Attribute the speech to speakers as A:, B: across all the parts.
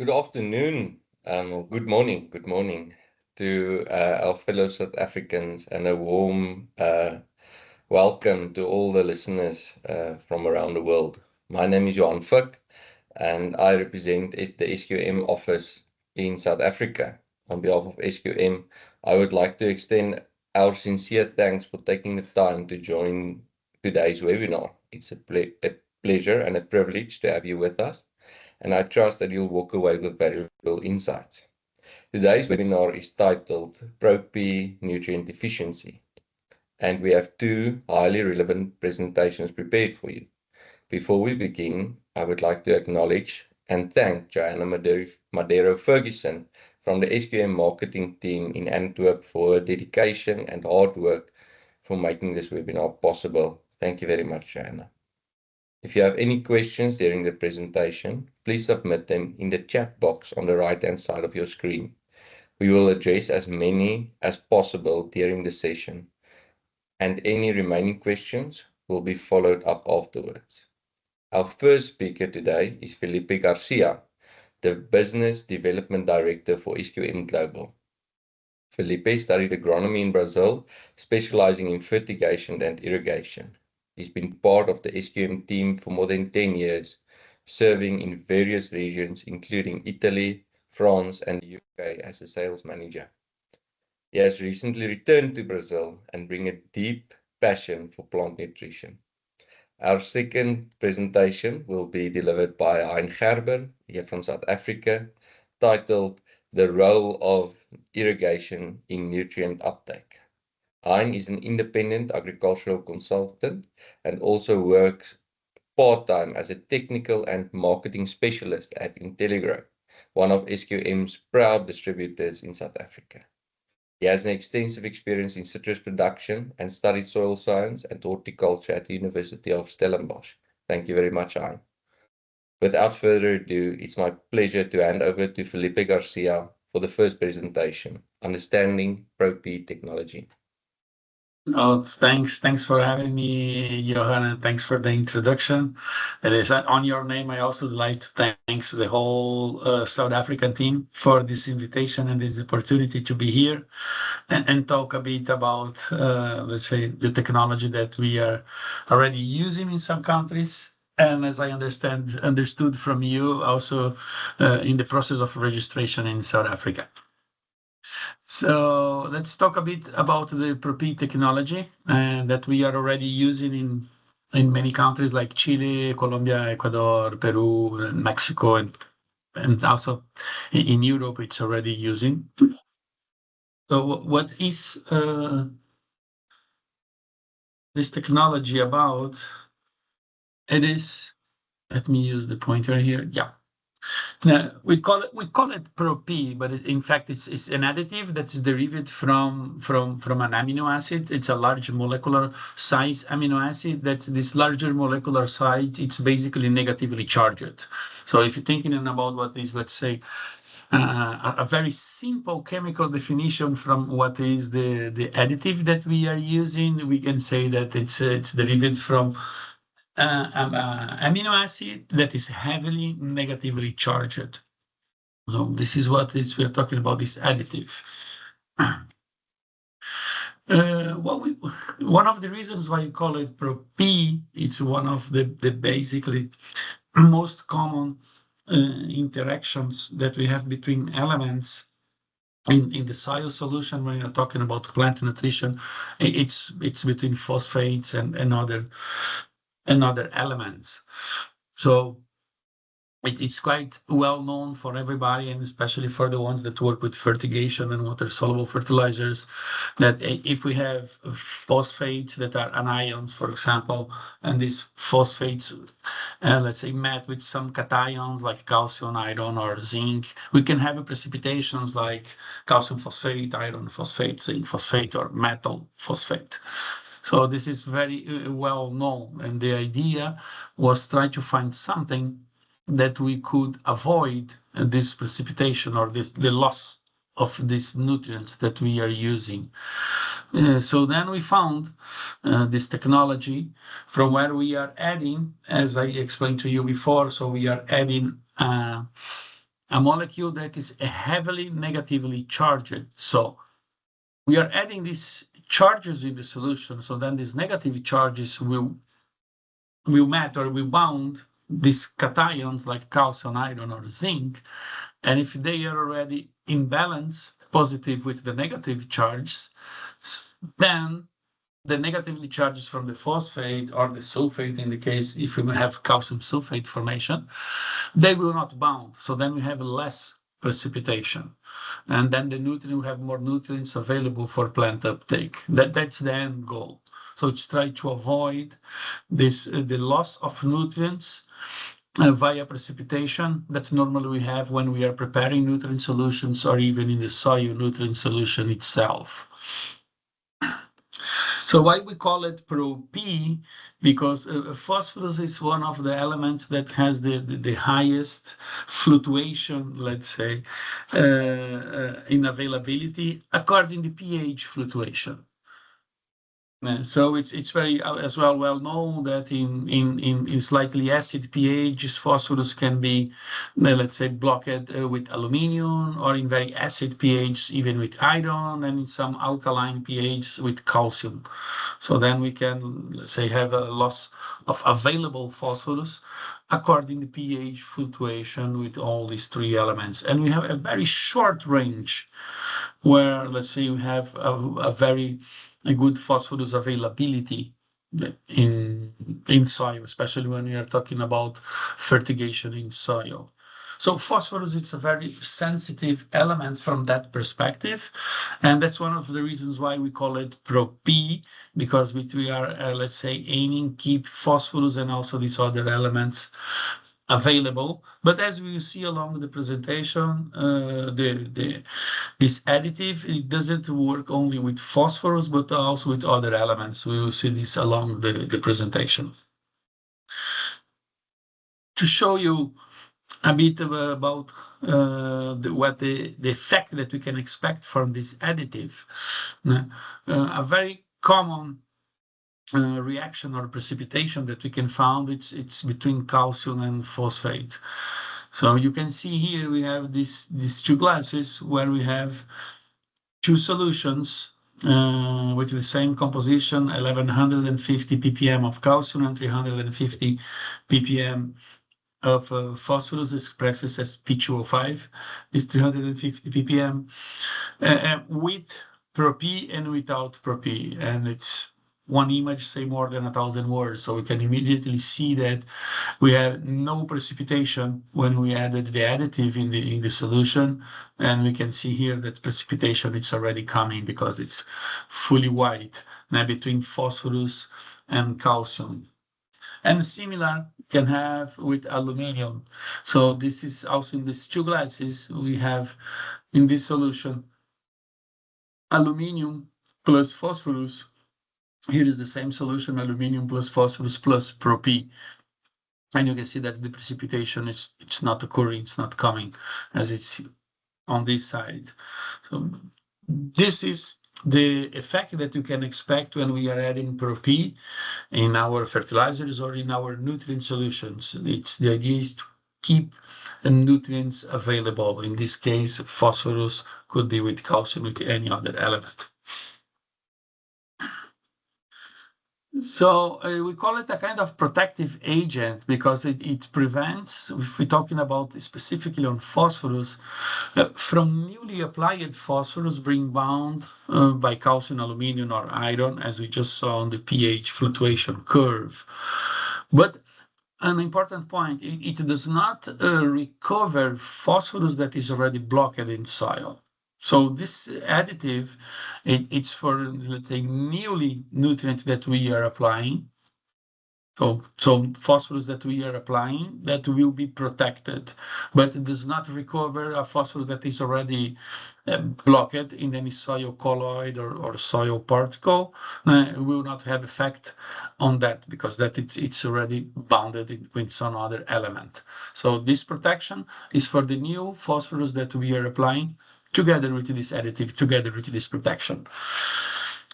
A: Good afternoon, or good morning to our fellow South Africans, and a warm welcome to all the listeners from around the world. My name is Johan Fuk, and I represent the SQM office in South Africa. On behalf of SQM, I would like to extend our sincere thanks for taking the time to join today's webinar. It's a pleasure and a privilege to have you with us, and I trust that you'll walk away with valuable insights. Today's webinar is titled Pro-P Nutrient Efficiency, and we have two highly relevant presentations prepared for you. Before we begin, I would like to acknowledge and thank Joanna Madero Ferguson from the SQM marketing team in Antwerp for her dedication and hard work for making this webinar possible. Thank you very much, Joanna. If you have any questions during the presentation, please submit them in the chat box on the right-hand side of your screen. We will address as many as possible during the session, and any remaining questions will be followed up afterwards. Our first speaker today is Felipe Garcia, the Business Development Director for SQM Global. Felipe studied agronomy in Brazil, specializing in fertigation and irrigation. He's been part of the SQM team for more than 10 years, serving in various regions, including Italy, France, and the UK as a sales manager. He has recently returned to Brazil and brings a deep passion for plant nutrition. Our second presentation will be delivered by Hein here from South Africa, titled The Role of Irrigation in Nutrient Uptake. Hein is an independent agricultural consultant and also works part-time as a technical and marketing specialist at Intelligro, one of SQM's proud distributors in South Africa. He has an extensive experience in citrus production and studied soil science and horticulture at the University of Stellenbosch. Thank you very much, Hein. Without further ado, it's my pleasure to hand over to Felipe Garcia for the first presentation, Understanding Pro-P Technology.
B: Oh, thanks for having me, Johan, and thanks for the introduction. It is on your name. I also would like to thank the whole South African team for this invitation and this opportunity to be here and talk a bit about, let's say, the technology that we are already using in some countries. And as I understood from you, also in the process of registration in South Africa. So let's talk a bit about the Pro-P technology that we are already using in many countries like Chile, Colombia, Ecuador, Peru, and Mexico, and also in Europe it's already using. So what is this technology about? It is, let me use the pointer here. Yeah. Now, we call it Pro-P, but in fact it's an additive that is derived from an amino acid. It's a large molecular size amino acid. That this larger molecular size, it's basically negatively charged. So if you're thinking about what is, let's say, a very simple chemical definition from what is the additive that we are using, we can say that it's derived from amino acid that is heavily negatively charged. So this is what we are talking about, this additive. One of the reasons why you call it Pro-P, it's one of the basically most common interactions that we have between elements in the soil solution. When you're talking about plant nutrition, it's between phosphates and other elements. So it's quite well known for everybody, and especially for the ones that work with fertigation and water-soluble fertilizers, that if we have phosphates that are anions, for example, and these phosphates, let's say, met with some cations like calcium, iron, or zinc, we can have precipitations like calcium phosphate, iron phosphate, zinc phosphate, or metal phosphate. So this is very well known, and the idea was try to find something that we could avoid this precipitation or the loss of these nutrients that we are using. So then we found this technology from where we are adding, as I explained to you before, so we are adding a molecule that is heavily negatively charged. So we are adding these charges in the solution. So then these negative charges will matter, will bound these cations like calcium, iron, or zinc. And if they are already in balance, positive with the negative charges, then the negatively charges from the phosphate or the sulfate, in the case if we have calcium sulfate formation, they will not bound. So then we have less precipitation. And then the nutrient will have more nutrients available for plant uptake. That's the end goal. So it's try to avoid this the loss of nutrients via precipitation that normally we have when we are preparing nutrient solutions or even in the soil nutrient solution itself. So why we call it Pro-P? Because phosphorus is one of the elements that has the highest fluctuation, let's say, in availability according to pH fluctuation. So it's very as well known that in slightly acid pHs, phosphorus can be, let's say, blocked with aluminium, or in very acid pHs even with iron, and in some alkaline pHs with calcium. So then we can, let's say, have a loss of available phosphorus according to pH fluctuation with all these three elements. And we have a very short range where, let's say, we have a very good phosphorus availability in soil, especially when we are talking about fertigation in soil. So phosphorus, it's a very sensitive element from that perspective. And that's one of the reasons why we call it Pro-P, because we are, let's say, aiming keep phosphorus and also these other elements available. But as we see along the presentation, this additive, it doesn't work only with phosphorus, but also with other elements. We will see this along the presentation. To show you a bit about what the effect that we can expect from this additive, a very common reaction or precipitation that we can find, it's between calcium and phosphate. So you can see here we have these two glasses where we have two solutions with the same composition, 1150 ppm of calcium and 350 ppm of phosphorus, expressed as P2O5, is 350 ppm with Pro-P and without Pro-P, and it's one image say more than 1,000 words. So we can immediately see that we have no precipitation when we added the additive in the solution, and we can see here that precipitation is already coming because it's fully white now between phosphorus and calcium. And similar can have with aluminium. So this is also in these two glasses we have in this solution aluminium plus phosphorus. Here is the same solution, aluminium plus phosphorus plus Pro-P. And you can see that the precipitation it's not occurring, it's not coming as it's on this side. So this is the effect that you can expect when we are adding Pro-P in our fertilizers or in our nutrient solutions. The idea is to keep nutrients available. In this case, phosphorus could be with calcium, with any other element. So we call it a kind of protective agent because it prevents, if we're talking about specifically on phosphorus, from newly applied phosphorus being bound by calcium, aluminum, or iron, as we just saw on the pH fluctuation curve. But an important point, it does not recover phosphorus that is already blocked in soil. So this additive, it's for, let's say, newly nutrient that we are applying. So phosphorus that we are applying that will be protected, but it does not recover a phosphorus that is already blocked in any soil colloid or soil particle. It will not have effect on that because that it's already bounded with some other element. So this protection is for the new phosphorus that we are applying together with this additive, together with this protection.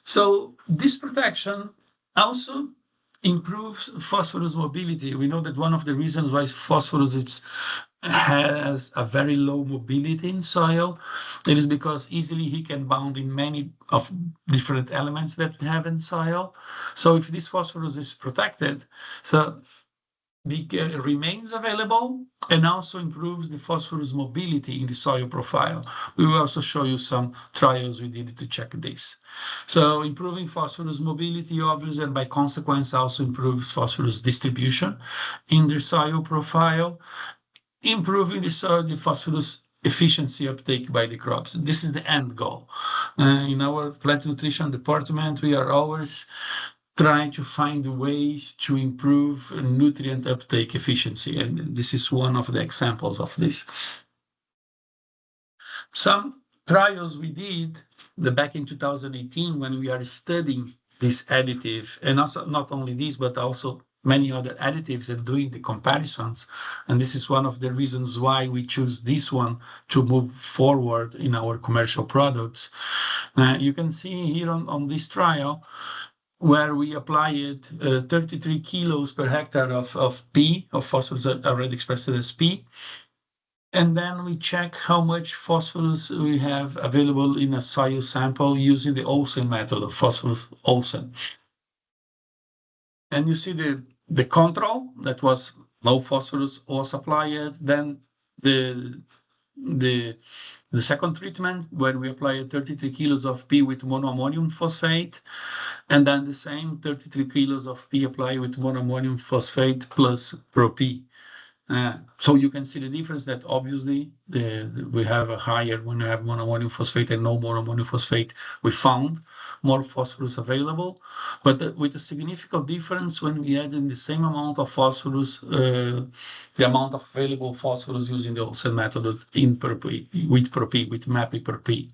B: So this protection also improves phosphorus mobility. We know that one of the reasons why phosphorus is has a very low mobility in soil. It is because easily he can bound in many of different elements that we have in soil. So if this phosphorus is protected, so it remains available and also improves the phosphorus mobility in the soil profile. We will also show you some trials we did to check this. So improving phosphorus mobility, obviously, and by consequence also improves phosphorus distribution in the soil profile, improving the phosphorus efficiency uptake by the crops. This is the end goal. In our plant nutrition department, we are always trying to find ways to improve nutrient uptake efficiency, and this is one of the examples of this. Some trials we did back in 2018 when we are studying this additive, and also not only this, but also many other additives and doing the comparisons. And this is one of the reasons why we choose this one to move forward in our commercial products. You can see here on this trial where we applied 33 kilos per hectare of P, of phosphorus already expressed as P. And then we check how much phosphorus we have available in a soil sample using the Olsen method of phosphorus Olsen. And you see the control that was low phosphorus was applied. Then the second treatment where we applied 33 kilos of P with monoammonium phosphate, and then the same 33 kilos of P applied with monoammonium phosphate plus Pro-P. So you can see the difference that obviously we have a higher when we have monoammonium phosphate and no monoammonium phosphate. We found more phosphorus available, but with a significant difference when we add in the same amount of phosphorus, the amount of available phosphorus using the Olsen method in Pro-P, with MAPI per P.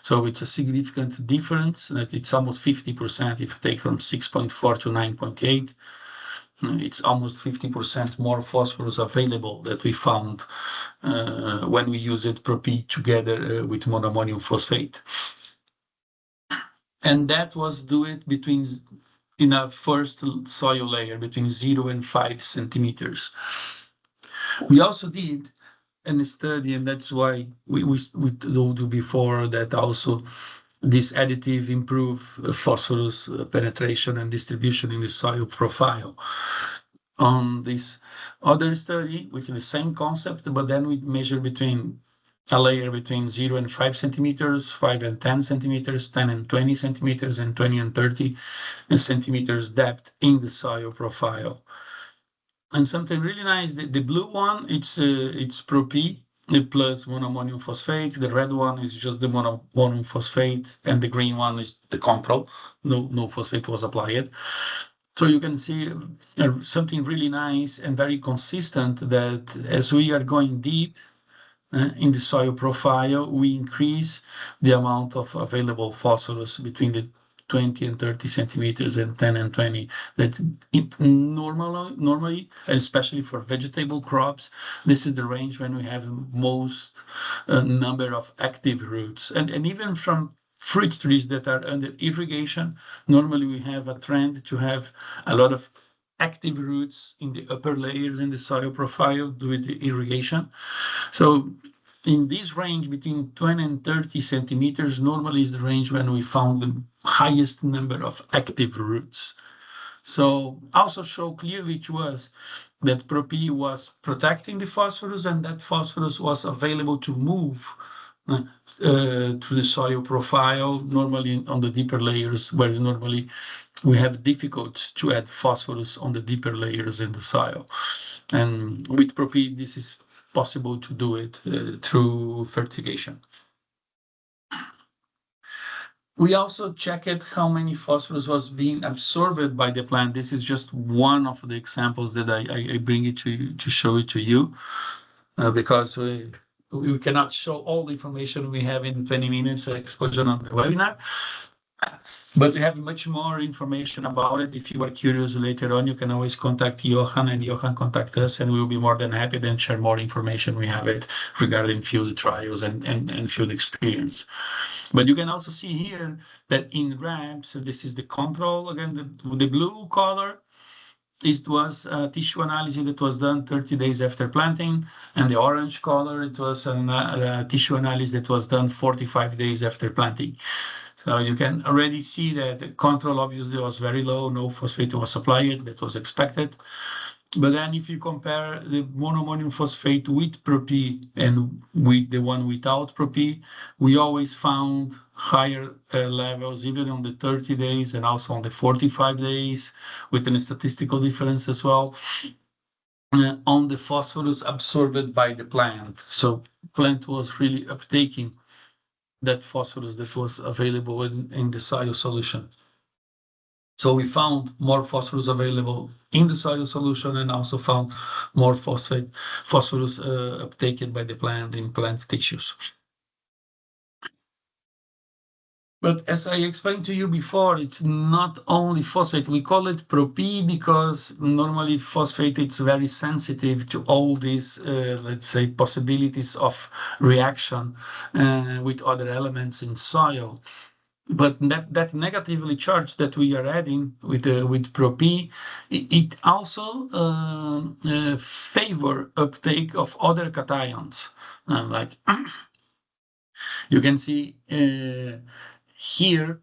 B: So it's a significant difference that it's almost 50% if you take from 6.4 to 9.8. It's almost 50% more phosphorus available that we found when we use it Pro-P together with monoammonium phosphate. And that was do it in a first soil layer between 0 and 5 centimeters. We also did a study, and that's why we told you before that also this additive improve phosphorus penetration and distribution in the soil profile. On this other study, which is the same concept, but then we measure between a layer between 0 and 5 centimeters, 5 and 10 centimeters, 10 and 20 centimeters, and 20 and 30 centimeters depth in the soil profile. And something really nice, the blue one, it's Pro-P plus monoammonium phosphate. The red one is just the monoammonium phosphate, and the green one is the control. No phosphate was applied. So you can see something really nice and very consistent that as we are going deep in the soil profile, we increase the amount of available phosphorus between the 20 and 30 centimeters and 10 and 20. That it normally, and especially for vegetable crops, this is the range when we have most number of active roots. And even from fruit trees that are under irrigation, normally we have a trend to have a lot of active roots in the upper layers in the soil profile due to the irrigation. So in this range between 20 and 30 centimeters, normally is the range when we found the highest number of active roots. So also show clearly to us that Pro-P was protecting the phosphorus, and that phosphorus was available to move to the soil profile, normally on the deeper layers, where normally we have difficult to add phosphorus on the deeper layers in the soil. And with Pro-P, this is possible to do it through fertigation. We also checked how many phosphorus was being absorbed by the plant. This is just one of the examples that I bring it to show it to you, because we cannot show all the information we have in 20 minutes exposure on the webinar. But we have much more information about it. If you are curious later on, you can always contact Johan, and Johan contact us, and we will be more than happy to share more information we have it regarding field trials and field experience. But you can also see here that in red, so this is the control, again, the blue color it was a tissue analysis that was done 30 days after planting, and the orange color, it was a tissue analysis that was done 45 days after planting. So you can already see that the control obviously was very low, no phosphate was applied, that was expected. But then if you compare the monoammonium phosphate with Pro-P and with the one without Pro-P, we always found higher levels, even on the 30 days and also on the 45 days, with a statistical difference as well, on the phosphorus absorbed by the plant. So plant was really uptaking that phosphorus that was available in the soil solution. So we found more phosphorus available in the soil solution and also found more phosphorus uptaken by the plant in plant tissues. But as I explained to you before, it's not only phosphate. We call it Pro-P because normally phosphate is very sensitive to all these, let's say, possibilities of reaction with other elements in soil. But that negatively charged that we are adding with Pro-P, it also favor uptake of other cations. Like you can see here,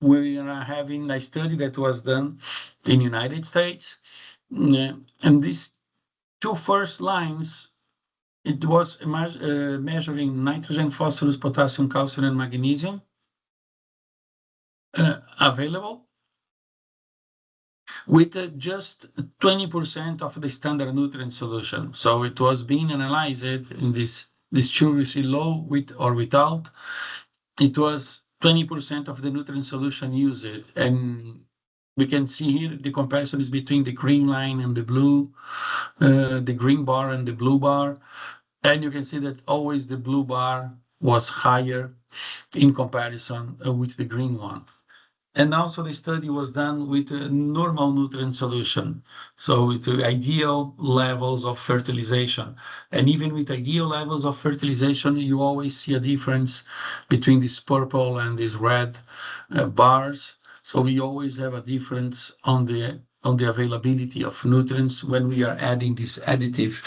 B: we are having a study that was done in the United States, and these two first lines, it was measuring nitrogen, phosphorus, potassium, calcium, and magnesium available with just 20% of the standard nutrient solution. So it was being analyzed in this two we see low with or without. It was 20% of the nutrient solution used, and we can see here the comparison is between the green line and the blue, the green bar and the blue bar, and you can see that always the blue bar was higher in comparison with the green one. And also the study was done with a normal nutrient solution, so with the ideal levels of fertilization. And even with ideal levels of fertilization, you always see a difference between this purple and these red bars. So we always have a difference on the availability of nutrients when we are adding this additive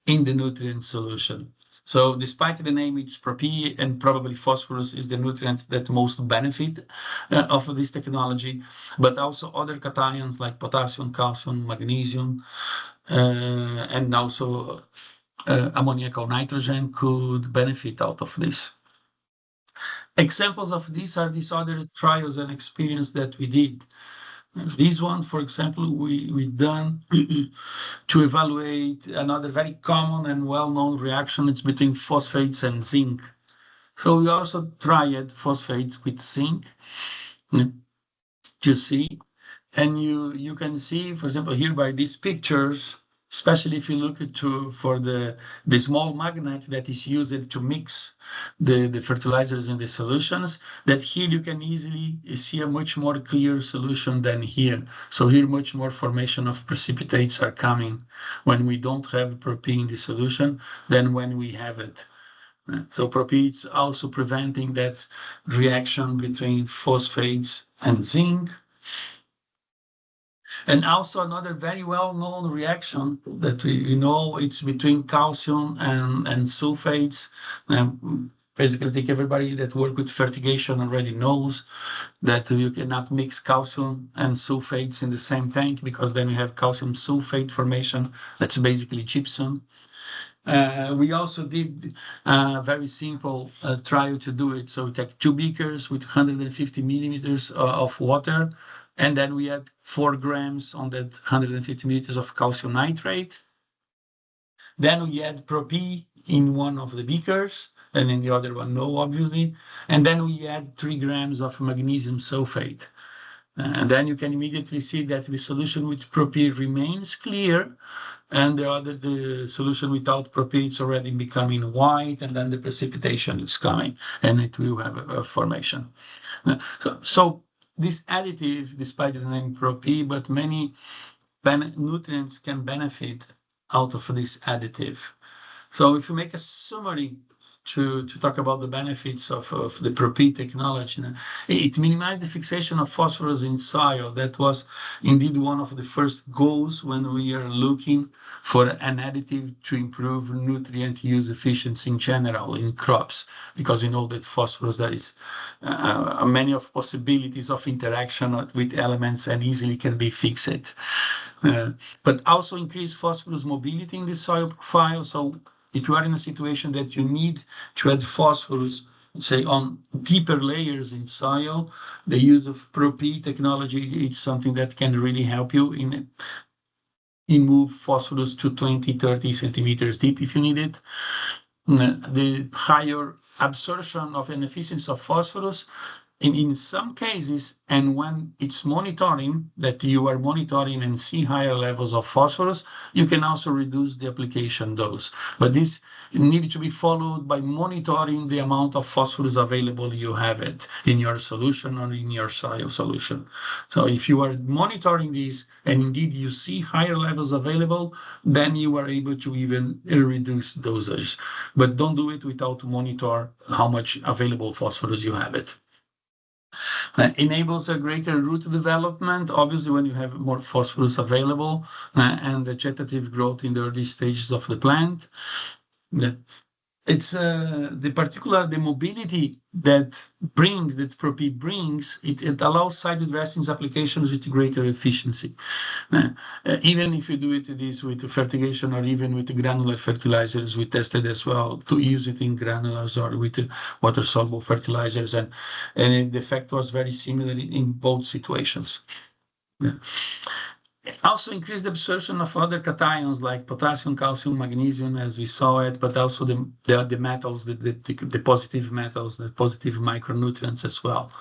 B: in the nutrient solution. So despite the name, it's Pro-P, and probably phosphorus is the nutrient that most benefit of this technology, but also other cations like potassium, calcium, magnesium, and also ammoniacal nitrogen could benefit out of this. Examples of these are these other trials and experience that we did. This one, for example, we done to evaluate another very common and well-known reaction. It's between phosphates and zinc. So we also tried phosphates with zinc to see, and you can see, for example, here by these pictures, especially if you look for the small magnet that is used to mix the fertilizers in the solutions, that here you can easily see a much more clear solution than here. So here much more formation of precipitates are coming when we don't have Pro-P in the solution than when we have it. So Pro-P is also preventing that reaction between phosphates and zinc. And also another very well-known reaction that we know, it's between calcium and sulfates. Basically, I think everybody that work with fertigation already knows that you cannot mix calcium and sulfates in the same tank, because then you have calcium sulfate formation. That's basically gypsum. We also did a very simple trial to do it. So we take 2 beakers with 150 milliliters of water, and then we add 4 grams on that 150 milliliters of calcium nitrate. Then we add Pro-P in one of the beakers, and in the other one, no, obviously. And then we add 3 grams of magnesium sulfate. And then you can immediately see that the solution with Pro-P remains clear, and the solution without Pro-P is already becoming white, and then the precipitation is coming, and it will have a formation. So this additive, despite the name Pro-P, but many nutrients can benefit out of this additive. So if you make a summary to talk about the benefits of the Pro-P technology. It minimized the fixation of phosphorus in soil. That was indeed one of the first goals when we are looking for an additive to improve nutrient use efficiency in general in crops, because we know that phosphorus, there is many of possibilities of interaction with elements and easily can be fixed. But also increase phosphorus mobility in the soil profile. So if you are in a situation that you need to add phosphorus, say on deeper layers in soil, the use of Pro-P technology is something that can really help you in move phosphorus to 20, 30 centimeters deep if you need it. The higher absorption of an efficiency of phosphorus in some cases, and when it's monitoring, that you are monitoring and see higher levels of phosphorus, you can also reduce the application dose. But this needs to be followed by monitoring the amount of phosphorus available you have it in your solution or in your soil solution. So if you are monitoring this and indeed you see higher levels available, then you are able to even reduce dosage. But don't do it without monitor how much available phosphorus you have it. Enables a greater root development, obviously when you have more phosphorus available, and vegetative growth in the early stages of the plant. It's the mobility that Pro-P brings, it allows side dressings applications with greater efficiency. Even if you do this with fertigation or even with granular fertilizers, we tested as well to use it in granulars or with water-soluble fertilizers, and the effect was very similar in both situations. Also increase the absorption of other cations like potassium, calcium, magnesium, as we saw it, but also the metals, the positive metals, the positive micronutrients as well.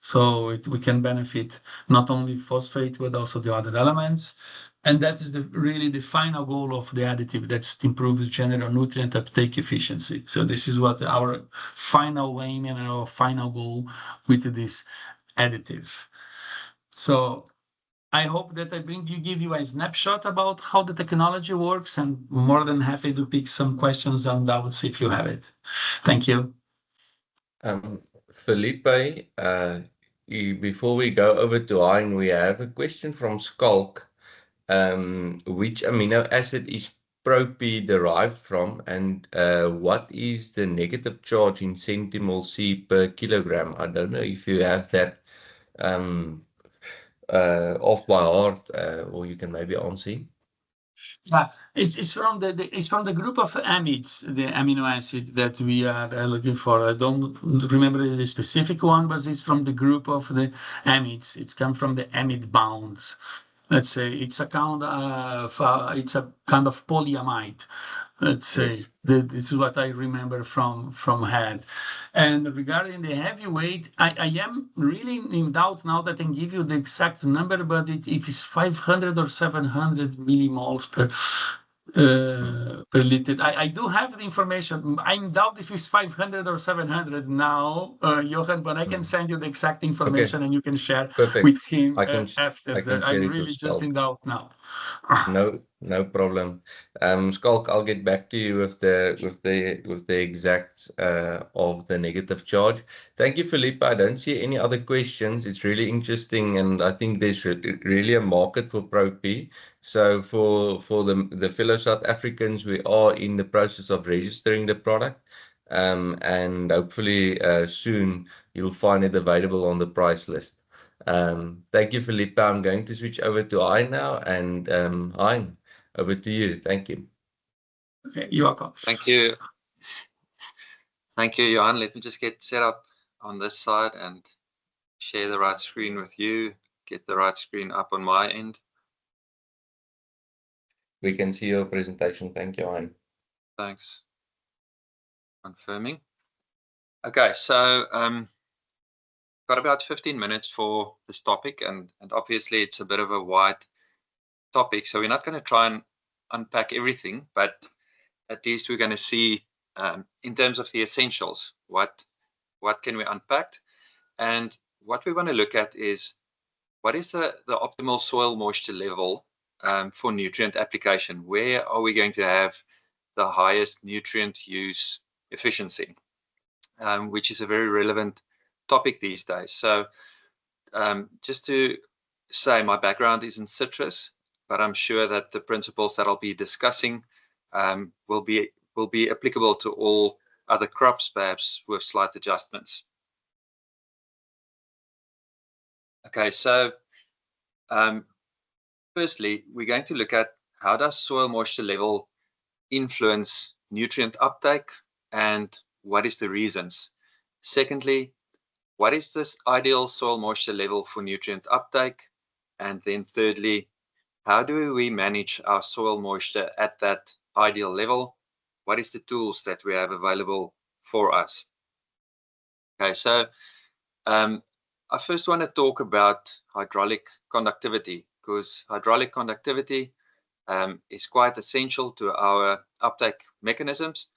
B: So we can benefit not only phosphate, but also the other elements. And that is really the final goal of the additive, that's to improve the general nutrient uptake efficiency. So this is what our final aim and our final goal with this additive. So I hope that give you a snapshot about how the technology works, and more than happy to pick some questions and doubts if you have it. Thank you.
A: Felipe, before we go over to Hein, we have a question from Skulk. Which amino acid is Pro-P derived from, and what is the negative charge in centimole C per kilogram? I don't know if you have that off by heart, or you can maybe answer.
B: Yeah, it's from the group of amides, the amino acid that we are looking for. I don't remember the specific one, but it's from the group of the amides. It's come from the amide bounds. Let's say it's a kind of polyamide. Let's say
A: Yes.
B: this is what I remember from head. And regarding the heavyweight, I am really in doubt now that I can give you the exact number, but if it's 500 or 700 millimoles per liter. I do have the information. I'm in doubt if it's 500 or 700 now, Johan, but I can send you the exact information, and you can share with him after that. I'm really just in doubt now.
A: No problem. Skulk, I'll get back to you with the exact of the negative charge. Thank you, Felipe. I don't see any other questions. It's really interesting, and I think there's really a market for Pro-P. So for the fellow South Africans, we are in the process of registering the product, and hopefully soon you'll find it available on the price list. Thank you, Felipe. I'm going to switch over to Hein now, and Hein, over to you. Thank you.
B: Okay, you're welcome.
C: Thank you. Thank you, Johan. Let me just get set up on this side and share the right screen with you. Get the right screen up on my end.
A: We can see your presentation. Thank you, Hein.
C: Thanks. Confirming. Okay, so got about 15 minutes for this topic, and obviously it's a bit of a wide topic, so we're not going to try and unpack everything, but at least we're going to see in terms of the essentials, what can we unpack, and what we want to look at is what is the optimal soil moisture level for nutrient application. Where are we going to have the highest nutrient use efficiency, which is a very relevant topic these days. So just to say, my background is in citrus, but I'm sure that the principles that I'll be discussing will be applicable to all other crops, perhaps with slight adjustments. Okay, so firstly, we're going to look at how does soil moisture level influence nutrient uptake and what is the reasons. Secondly, what is this ideal soil moisture level for nutrient uptake? And then thirdly, how do we manage our soil moisture at that ideal level? What is the tools that we have available for us? Okay, so I first want to talk about hydraulic conductivity, because hydraulic conductivity is quite essential to our uptake mechanisms.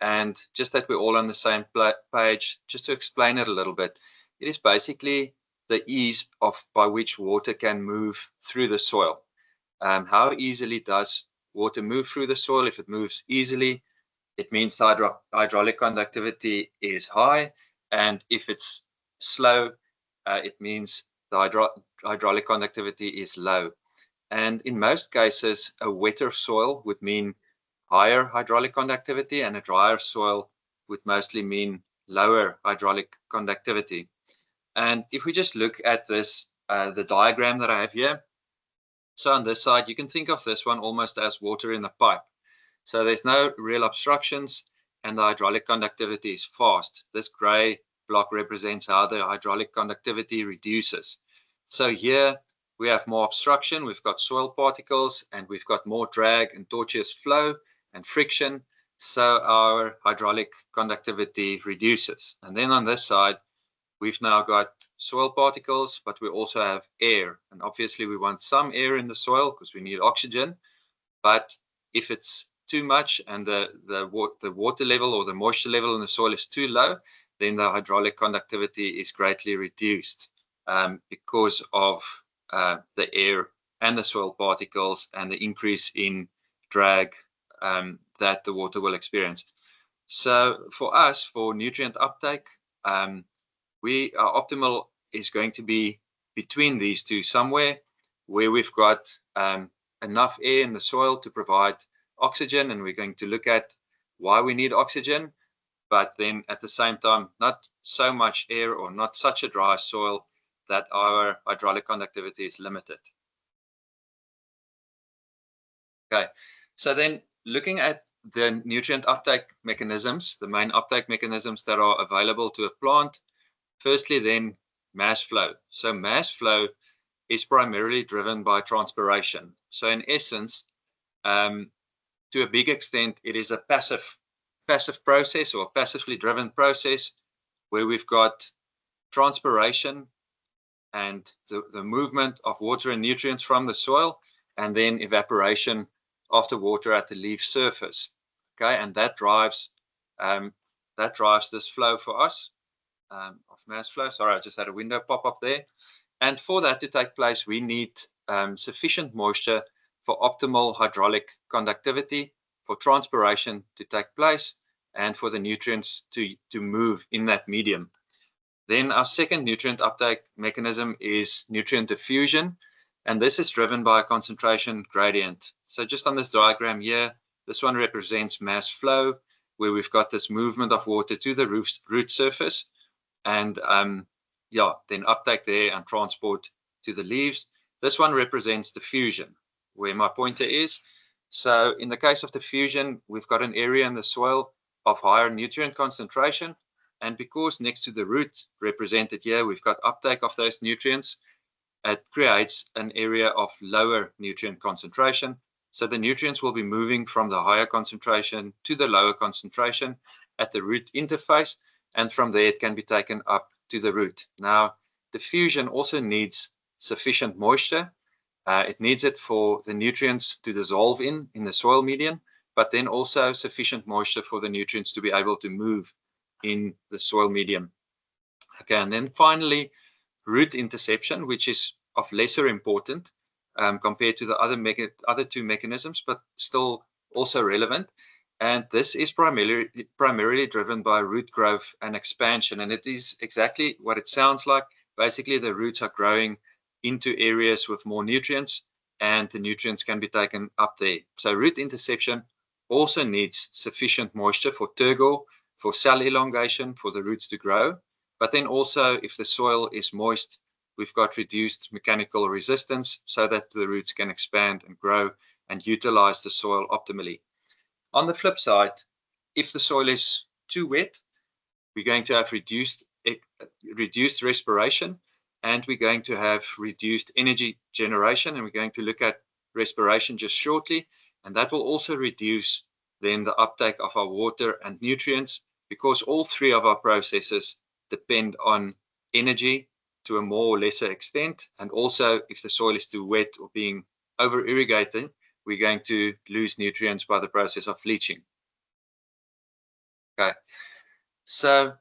C: And just that we're all on the same page, just to explain it a little bit, it is basically the ease by which water can move through the soil. How easily does water move through the soil? If it moves easily, it means the hydraulic conductivity is high. And if it's slow, it means the hydraulic conductivity is low. And in most cases, a wetter soil would mean higher hydraulic conductivity, and a drier soil would mostly mean lower hydraulic conductivity. And if we just look at this, the diagram that I have here, so on this side, you can think of this one almost as water in a pipe. So there's no real obstructions, and the hydraulic conductivity is fast. This gray block represents how the hydraulic conductivity reduces. So here we have more obstruction, we've got soil particles, and we've got more drag and tortuous flow and friction. So our hydraulic conductivity reduces. And then on this side, we've now got soil particles, but we also have air. And obviously we want some air in the soil because we need oxygen. But if it's too much and the water level or the moisture level in the soil is too low, then the hydraulic conductivity is greatly reduced because of the air and the soil particles and the increase in drag that the water will experience. So for us, for nutrient uptake, our optimal is going to be between these two, somewhere where we've got enough air in the soil to provide oxygen, and we're going to look at why we need oxygen, but then at the same time, not so much air or not such a dry soil that our hydraulic conductivity is limited. Okay, so then looking at the nutrient uptake mechanisms, the main uptake mechanisms that are available to a plant, firstly then mass flow. So mass flow is primarily driven by transpiration. So in essence, to a big extent, it is a passive process or a passively driven process where we've got transpiration and the movement of water and nutrients from the soil, and then evaporation of the water at the leaf surface. Okay, and that drives this flow for us of mass flow. Sorry, I just had a window pop up there. And for that to take place, we need sufficient moisture for optimal hydraulic conductivity, for transpiration to take place, and for the nutrients to move in that medium. Then our second nutrient uptake mechanism is nutrient diffusion, and this is driven by a concentration gradient. So just on this diagram here, this one represents mass flow, where we've got this movement of water to the root surface, and then uptake there and transport to the leaves. This one represents diffusion, where my pointer is. So in the case of diffusion, we've got an area in the soil of higher nutrient concentration, and because next to the root represented here, we've got uptake of those nutrients, it creates an area of lower nutrient concentration. So the nutrients will be moving from the higher concentration to the lower concentration at the root interface, and from there it can be taken up to the root. Now, diffusion also needs sufficient moisture. It needs it for the nutrients to dissolve in the soil medium, but then also sufficient moisture for the nutrients to be able to move in the soil medium. Okay, and then finally, root interception, which is of lesser importance compared to the other two mechanisms, but still also relevant, And this is primarily driven by root growth and expansion. And it is exactly what it sounds like. Basically, the roots are growing into areas with more nutrients, and the nutrients can be taken up there. So root interception also needs sufficient moisture for turgor, for cell elongation, for the roots to grow. But then also, if the soil is moist, we've got reduced mechanical resistance so that the roots can expand and grow and utilize the soil optimally. On the flip side, if the soil is too wet, we're going to have reduced respiration, and we're going to have reduced energy generation, and we're going to look at respiration just shortly, and that will also reduce then the uptake of our water and nutrients, because all three of our processes depend on energy to a more or lesser extent. And also, if the soil is too wet or being over irrigated, we're going to lose nutrients by the process of leaching. Okay, so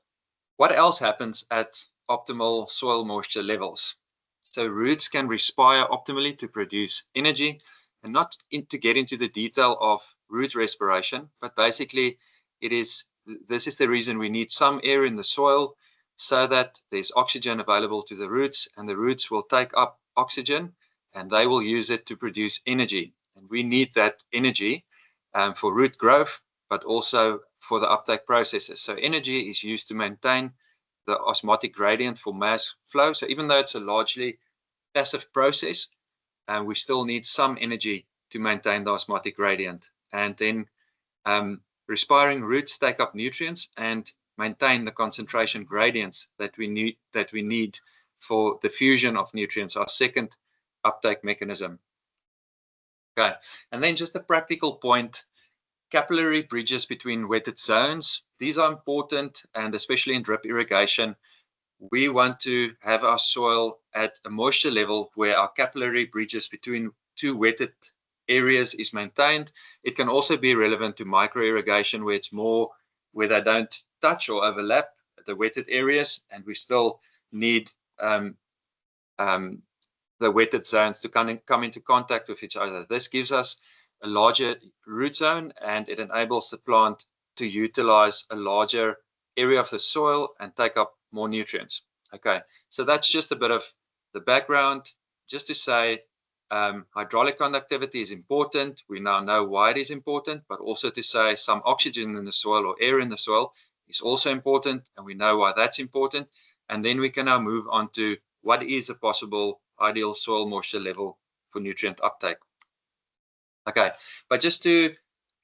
C: what else happens at optimal soil moisture levels? So roots can respire optimally to produce energy, and not to get into the detail of root respiration, but basically this is the reason we need some air in the soil so that there's oxygen available to the roots, and the roots will take up oxygen and they will use it to produce energy. And we need that energy for root growth, but also for the uptake processes. So energy is used to maintain the osmotic gradient for mass flow. So even though it's a largely passive process, we still need some energy to maintain the osmotic gradient. And then respiring roots take up nutrients and maintain the concentration gradients that we need for the fusion of nutrients, our second uptake mechanism. Okay, and then just a practical point, capillary bridges between wetted zones. These are important, and especially in drip irrigation, we want to have our soil at a moisture level where our capillary bridges between two wetted areas is maintained. It can also be relevant to micro irrigation, where it's more where they don't touch or overlap the wetted areas, and we still need the wetted zones to come into contact with each other. This gives us a larger root zone, and it enables the plant to utilize a larger area of the soil and take up more nutrients. Okay, so that's just a bit of the background, just to say hydraulic conductivity is important. We now know why it is important, but also to say some oxygen in the soil or air in the soil is also important, and we know why that's important. And then we can now move on to what is a possible ideal soil moisture level for nutrient uptake. Okay, but just to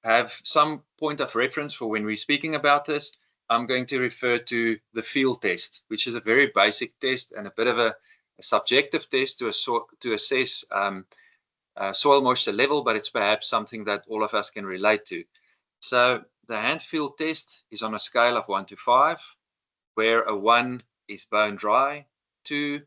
C: have some point of reference for when we're speaking about this, I'm going to refer to the field test, which is a very basic test and a bit of a subjective test to assess soil moisture level, but it's perhaps something that all of us can relate to. So the hand field test is on a scale of 1 to 5, where a 1 is bone dry, 2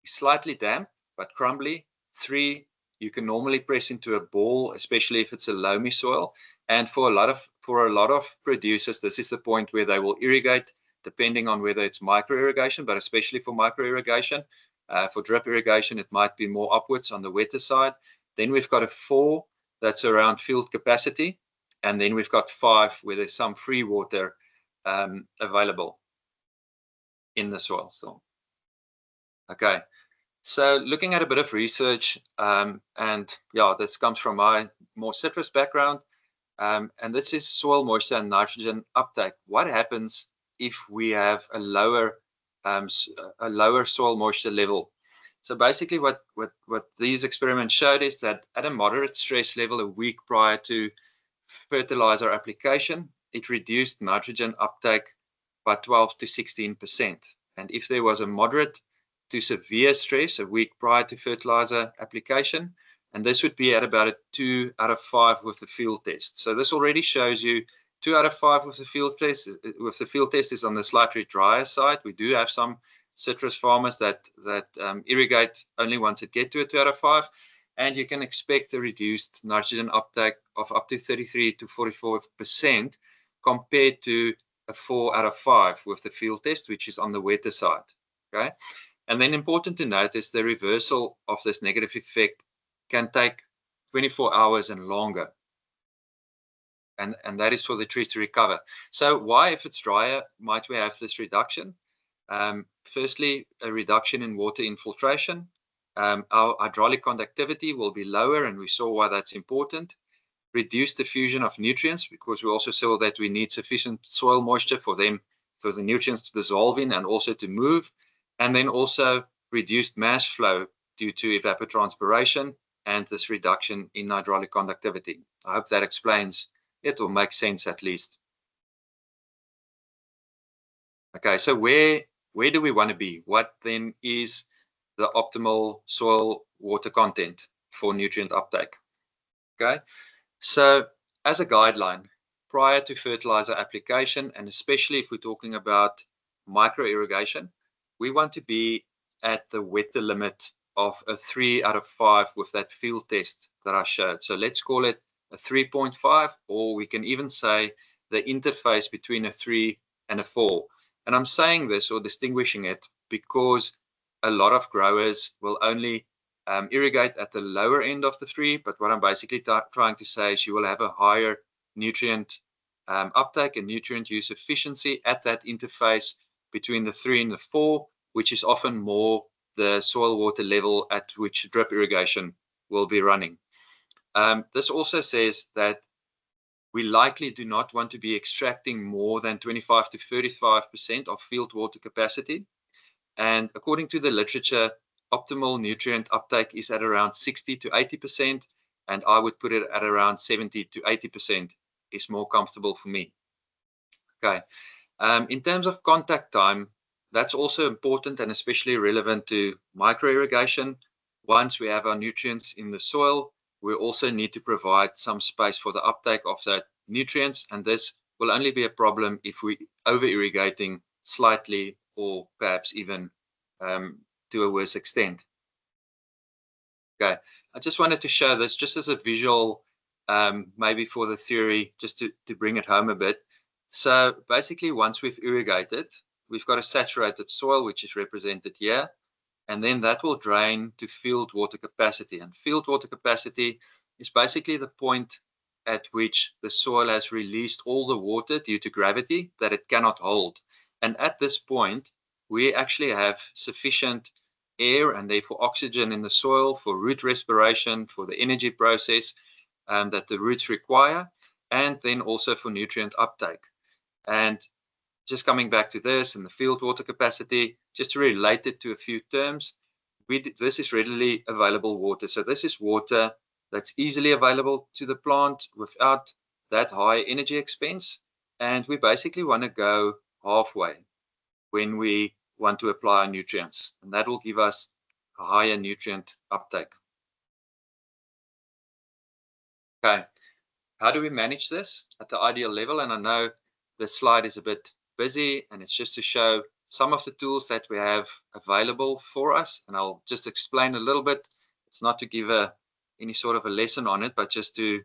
C: is slightly damp but crumbly, 3 you can normally press into a ball, especially if it's a loamy soil. And for a lot of producers, this is the point where they will irrigate, depending on whether it's micro irrigation, but especially for micro irrigation. For drip irrigation, it might be more upwards on the wetter side. Then we've got a 4 that's around field capacity, and then we've got 5 where there's some free water available in the soil. So, okay. So looking at a bit of research, and yeah, this comes from my more citrus background, and this is soil moisture and nitrogen uptake. What happens if we have a lower soil moisture level? So basically what these experiments showed is that at a moderate stress level a week prior to fertilizer application, it reduced nitrogen uptake by 12 to 16%. And if there was a moderate to severe stress a week prior to fertilizer application, and this would be at about a 2 out of 5 with the field test. So this already shows you 2 out of 5 with the field test. With the field test is on the slightly drier side. We do have some citrus farmers that irrigate only once it gets to a 2 out of 5, and you can expect a reduced nitrogen uptake of up to 33 to 44% compared to a 4 out of 5 with the field test, which is on the wetter side. Okay. And then important to note is the reversal of this negative effect can take 24 hours and longer. and that is for the trees to recover. So why, if it's drier, might we have this reduction? Firstly, a reduction in water infiltration. Our hydraulic conductivity will be lower, and we saw why that's important. Reduce diffusion of nutrients, because we also saw that we need sufficient soil moisture for the nutrients to dissolve in and also to move. And then also reduced mass flow due to evapotranspiration and this reduction in hydraulic conductivity. I hope that explains it, or makes sense at least. Okay, so where do we want to be? What then is the optimal soil water content for nutrient uptake? Okay, so as a guideline, prior to fertilizer application, and especially if we're talking about micro irrigation, we want to be at the wetter limit of a 3 out of 5 with that field test that I showed. So let's call it a 3.5, or we can even say the interface between a 3 and a 4. And I'm saying this or distinguishing it because a lot of growers will only irrigate at the lower end of the 3, but what I'm basically trying to say is you will have a higher nutrient uptake and nutrient use efficiency at that interface between the 3 and the 4, which is often more the soil water level at which drip irrigation will be running. This also says that we likely do not want to be extracting more than 25 to 35% of field water capacity. And according to the literature, optimal nutrient uptake is at around 60 to 80%, and I would put it at around 70 to 80% is more comfortable for me. Okay. In terms of contact time, that's also important and especially relevant to micro irrigation. Once we have our nutrients in the soil, we also need to provide some space for the uptake of that nutrients, and this will only be a problem if we over irrigating slightly or perhaps even to a worse extent. Okay, I just wanted to show this just as a visual, maybe for the theory, just to bring it home a bit. So basically, once we've irrigated, we've got a saturated soil, which is represented here, and then that will drain to field water capacity. And field water capacity is basically the point at which the soil has released all the water due to gravity that it cannot hold. And at this point, we actually have sufficient air and therefore oxygen in the soil for root respiration, for the energy process that the roots require, and then also for nutrient uptake. And just coming back to this and the field water capacity, just to relate it to a few terms, this is readily available water. So this is water that's easily available to the plant without that high energy expense. And we basically want to go halfway when we want to apply our nutrients, and that will give us a higher nutrient uptake. Okay, how do we manage this at the ideal level? And I know this slide is a bit busy, and it's just to show some of the tools that we have available for us, and I'll just explain a little bit. It's not to give any sort of a lesson on it, but just to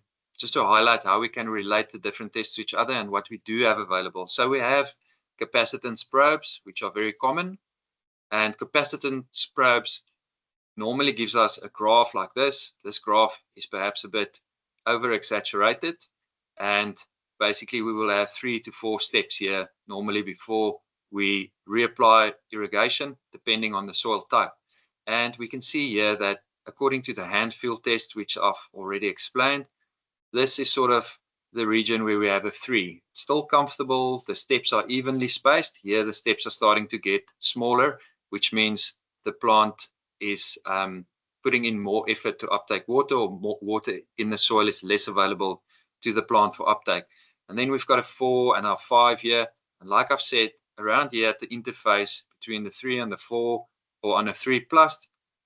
C: highlight how we can relate the different tests to each other and what we do have available. So we have capacitance probes, which are very common, and capacitance probes normally gives us a graph like this. This graph is perhaps a bit over exaggerated, and basically we will have 3 to 4 steps here normally before we reapply irrigation depending on the soil type. And we can see here that according to the hand field test, which I've already explained, this is sort of the region where we have a 3. It's still comfortable. The steps are evenly spaced. Here the steps are starting to get smaller, which means the plant is putting in more effort to uptake water, or more water in the soil is less available to the plant for uptake. And then we've got a 4 and our 5 here. And like I've said, around here at the interface between the 3 and the 4, or on a 3+,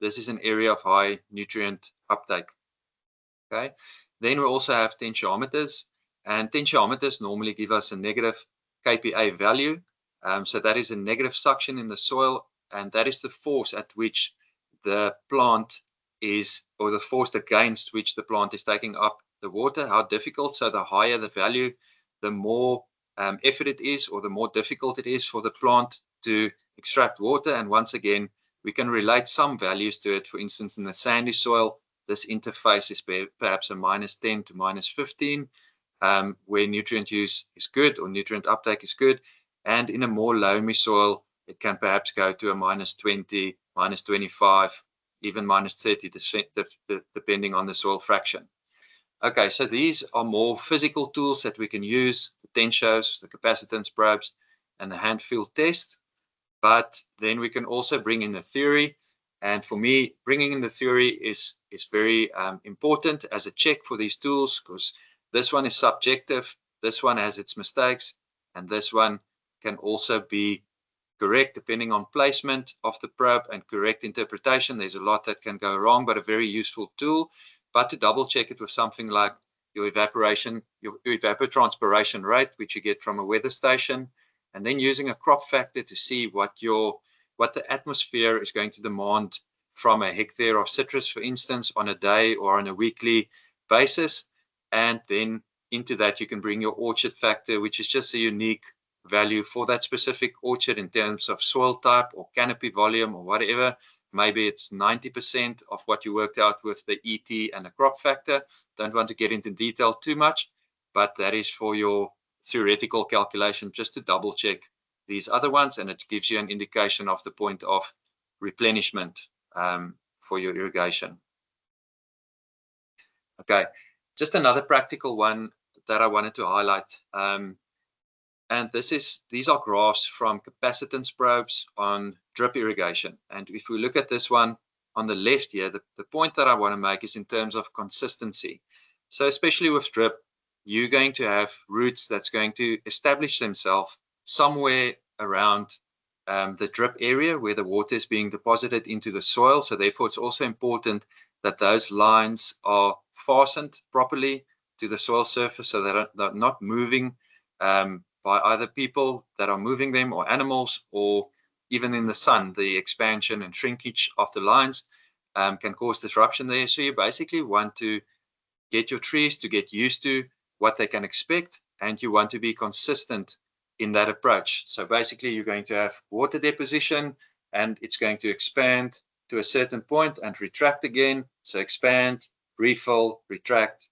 C: this is an area of high nutrient uptake. Okay. Then we also have tensiometers, and tensiometers normally give us a negative kPa value. So that is a negative suction in the soil, and that is the force at which the plant is, or the force against which the plant is taking up the water, how difficult. So the higher the value, the more effort it is, or the more difficult it is for the plant to extract water. And once again, we can relate some values to it. For instance, in the sandy soil, this interface is perhaps a -10 to -15. where nutrient use is good or nutrient uptake is good. And in a more loamy soil, it can perhaps go to a -20, -25, even -30%, depending on the soil fraction. Okay, so these are more physical tools that we can use, the tensios, the capacitance probes, and the hand field test. But then we can also bring in the theory. And for me, bringing in the theory is very important as a check for these tools, because this one is subjective, this one has its mistakes, and this one can also be correct depending on placement of the probe and correct interpretation. There's a lot that can go wrong, but a very useful tool. But to double check it with something like your evaporation, your evapotranspiration rate, which you get from a weather station, and then using a crop factor to see what the atmosphere is going to demand from a hectare of citrus, for instance, on a day or on a weekly basis. And then into that, you can bring your orchard factor, which is just a unique value for that specific orchard in terms of soil type or canopy volume or whatever. Maybe it's 90% of what you worked out with the ET and the crop factor. Don't want to get into detail too much, but that is for your theoretical calculation, just to double check these other ones, and it gives you an indication of the point of replenishment for your irrigation. Okay, just another practical one that I wanted to highlight. And these are graphs from capacitance probes on drip irrigation. And if we look at this one on the left here, the point that I want to make is in terms of consistency. So especially with drip, you're going to have roots that's going to establish themselves somewhere around the drip area where the water is being deposited into the soil. So therefore, it's also important that those lines are fastened properly to the soil surface so that they're not moving by either people that are moving them or animals, or even in the sun. The expansion and shrinkage of the lines can cause disruption there. So you basically want to get your trees to get used to what they can expect, and you want to be consistent in that approach. So basically, you're going to have water deposition, and it's going to expand to a certain point and retract again. So expand, refill, retract,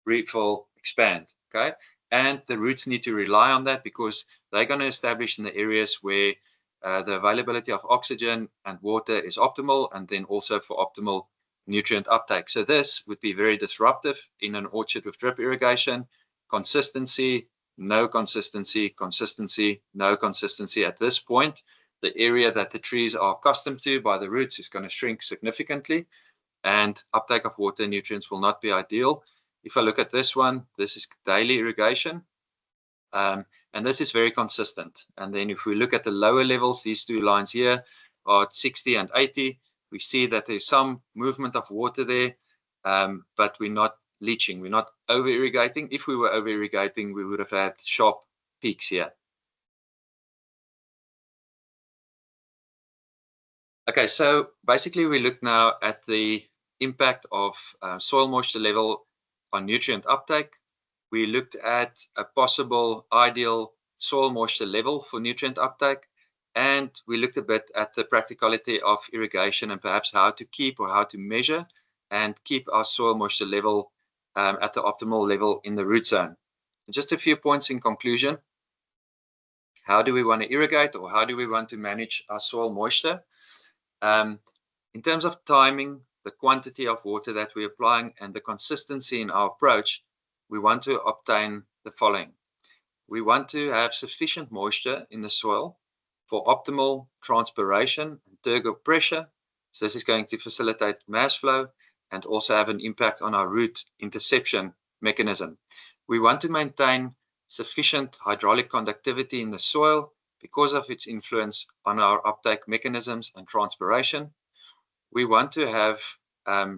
C: refill, expand. Okay. And the roots need to rely on that because they're going to establish in the areas where the availability of oxygen and water is optimal, and then also for optimal nutrient uptake. So this would be very disruptive in an orchard with drip irrigation. Consistency, no consistency, consistency, no consistency. At this point, the area that the trees are accustomed to by the roots is going to shrink significantly, and uptake of water and nutrients will not be ideal. If I look at this one, this is daily irrigation, and this is very consistent. And then if we look at the lower levels, these two lines here are at 60 and 80. We see that there's some movement of water there, but we're not leaching. We're not over-irrigating. If we were over-irrigating, we would have had sharp peaks here. Okay, so basically we look now at the impact of soil moisture level on nutrient uptake. We looked at a possible ideal soil moisture level for nutrient uptake, and we looked a bit at the practicality of irrigation and perhaps how to keep or how to measure and keep our soil moisture level at the optimal level in the root zone. And just a few points in conclusion. How do we want to irrigate, or how do we want to manage our soil moisture? In terms of timing, the quantity of water that we're applying, and the consistency in our approach, we want to obtain the following. We want to have sufficient moisture in the soil for optimal transpiration and turgor pressure. So this is going to facilitate mass flow and also have an impact on our root interception mechanism. We want to maintain sufficient hydraulic conductivity in the soil because of its influence on our uptake mechanisms and transpiration. We want to have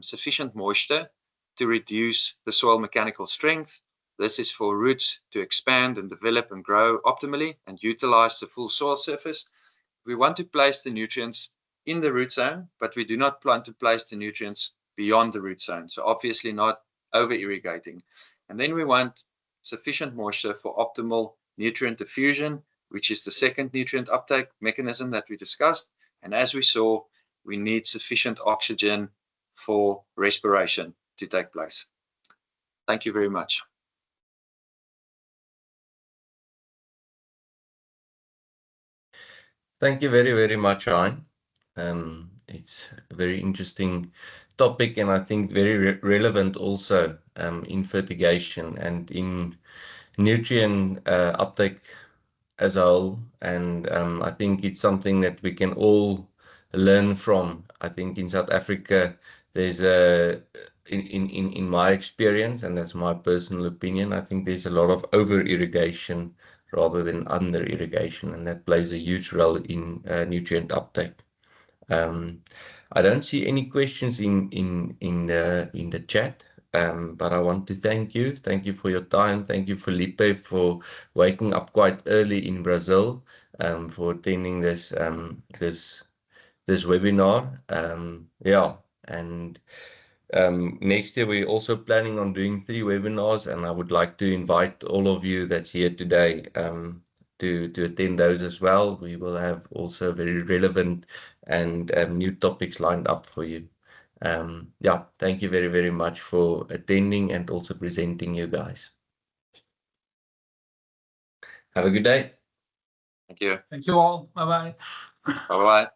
C: sufficient moisture to reduce the soil mechanical strength. This is for roots to expand and develop and grow optimally and utilize the full soil surface. We want to place the nutrients in the root zone, but we do not plan to place the nutrients beyond the root zone. So obviously not over irrigating. And then we want sufficient moisture for optimal nutrient diffusion, which is the second nutrient uptake mechanism that we discussed. And as we saw, we need sufficient oxygen for respiration to take place. Thank you very much.
A: Thank you very, very much, Hein. It's a very interesting topic, and I think very relevant also in fertigation and in nutrient uptake as a whole. And I think it's something that we can all learn from. I think in South Africa, there's in my experience, and that's my personal opinion, I think there's a lot of over irrigation rather than under irrigation, and that plays a huge role in nutrient uptake. I don't see any questions in the chat, but I want to thank you. Thank you for your time. Thank you, Felipe, for waking up quite early in Brazil, for attending this webinar. Yeah, and next year we're also planning on doing 3 webinars, and I would like to invite all of you that's here today to attend those as well. We will have also very relevant and new topics lined up for you. Yeah, thank you very, very much for attending and also presenting, you guys. Have a good day.
C: Thank you.
B: Thank you all. Bye-bye.
C: Bye-bye.